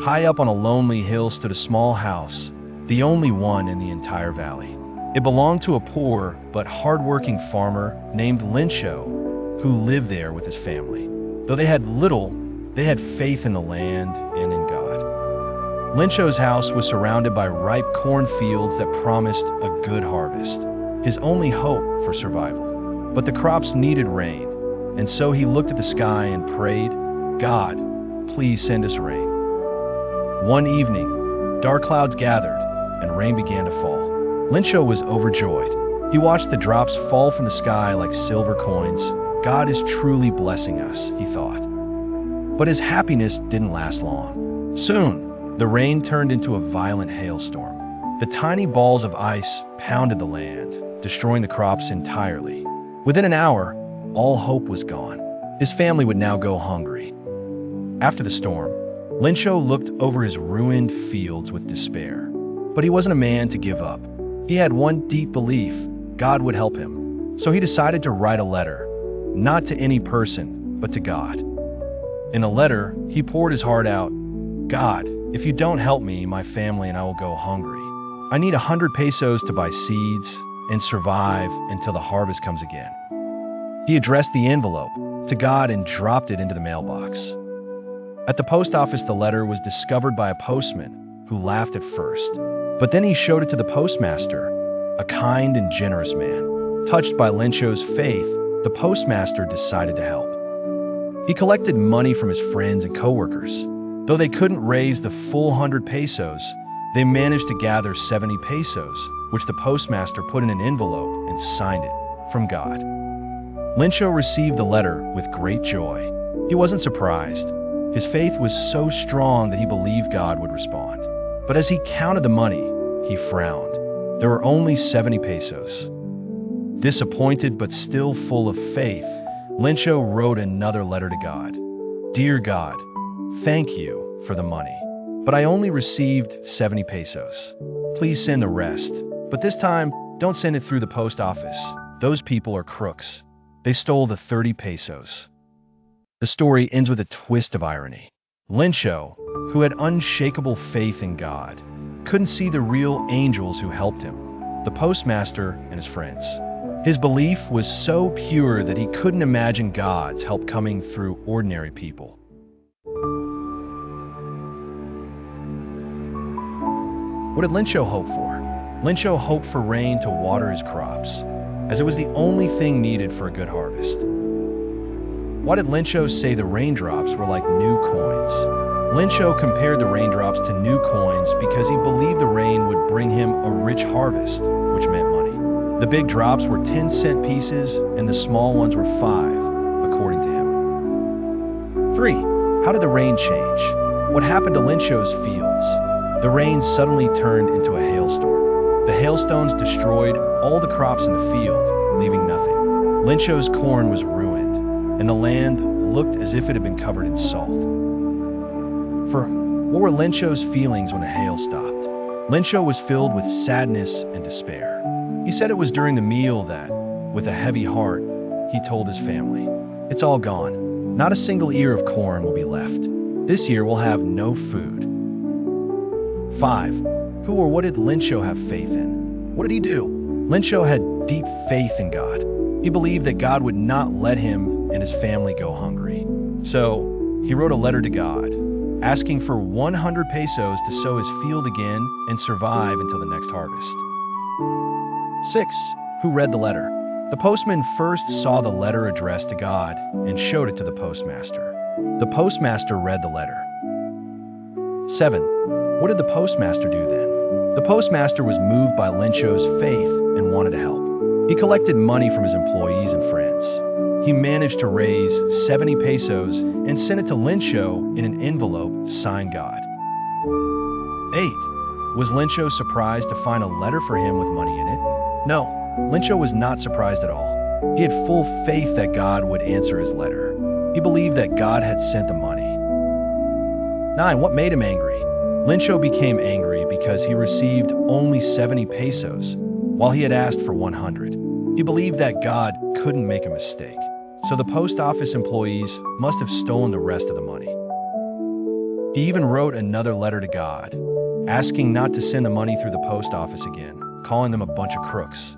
High up on a lonely hill stood a small house, the only one in the entire valley. It belonged to a poor but hard-working farmer named Lincho, who lived there with his family. Though they had little, they had faith in the land and in God. Lincho's house was surrounded by ripe cornfields that promised a good harvest, his only hope for survival. But the crops needed rain, and so he looked at the sky and prayed, "God, please send us rain." One evening, dark clouds gathered, and rain began to fall. Lincho was overjoyed. He watched the drops fall from the sky like silver coins. God is truly blessing us, he thought. But his happiness didn't last long. Soon, the rain turned into a violent hailstorm. The tiny balls of ice pounded the land, destroying the crops entirely. Within an hour, all hope was gone. His family would now go hungry. After the storm, Lincho looked over his ruined fields with despair. But he wasn't a man to give up. He had one deep belief: God would help him. So he decided to write a letter, not to any person, but to God. In a letter, he poured his heart out. "God, if you don't help me, my family and I will go hungry. I need 100 pesos to buy seeds and survive until the harvest comes again." He addressed the envelope to God and dropped it into the mailbox. At the post office, the letter was discovered by a postman who laughed at first. But then he showed it to the postmaster, a kind and generous man. Touched by Lincho's faith, the postmaster decided to help. He collected money from his friends and coworkers. Though they couldn't raise the full 100 pesos, they managed to gather 70 pesos, which the postmaster put in an envelope and signed it, "From God." Lincho received the letter with great joy. He wasn't surprised. His faith was so strong that he believed God would respond. But as he counted the money, he frowned. There were only 70 pesos. Disappointed but still full of faith, Lincho wrote another letter to God. "Dear God, thank you for the money, but I only received 70 pesos. Please send the rest. But this time, don't send it through the post office. Those people are crooks. They stole the 30 pesos." The story ends with a twist of irony. Lincho, who had unshakable faith in God, couldn't see the real angels who helped him, the postmaster and his friends. His belief was so pure that he couldn't imagine God's help coming through ordinary people. What did Lincho hope for? Lincho hoped for rain to water his crops, as it was the only thing needed for a good harvest. Why did Lincho say the raindrops were like new coins? Lincho compared the raindrops to new coins because he believed the rain would bring him a rich harvest, which meant money. The big drops were 10-cent pieces and the small ones were 5, according to him. 3. How did the rain change? What happened to Lincho's fields? The rain suddenly turned into a hailstorm. The hailstones destroyed all the crops in the field, leaving nothing. Lincho's corn was ruined, and the land looked as if it had been covered in salt. What were Lincho's feelings when the hail stopped? Lincho was filled with sadness and despair. He said it was during the meal that, with a heavy heart, he told his family, "It's all gone. Not a single ear of corn will be left. This year we'll have no food." 5. Who or what did Lincho have faith in? What did he do? Lincho had deep faith in God. He believed that God would not let him and his family go hungry. So, he wrote a letter to God, asking for 100 pesos to sow his field again and survive until the next harvest. 6. Who read the letter? The postman first saw the letter addressed to God and showed it to the postmaster. The postmaster read the letter. 7. What did the postmaster do then? The postmaster was moved by Lincho's faith and wanted to help. He collected money from his employees and friends. He managed to raise 70 pesos and sent it to Lincho in an envelope signed God. 8. Was Lincho surprised to find a letter for him with money in it? No, Lincho was not surprised at all. He had full faith that God would answer his letter. He believed that God had sent the money. 9. What made him angry? Lincho became angry because he received only 70 pesos, while he had asked for 100. He believed that God couldn't make a mistake, so the post office employees must have stolen the rest of the money. He even wrote another letter to God, asking not to send the money through the post office again, calling them a bunch of crooks.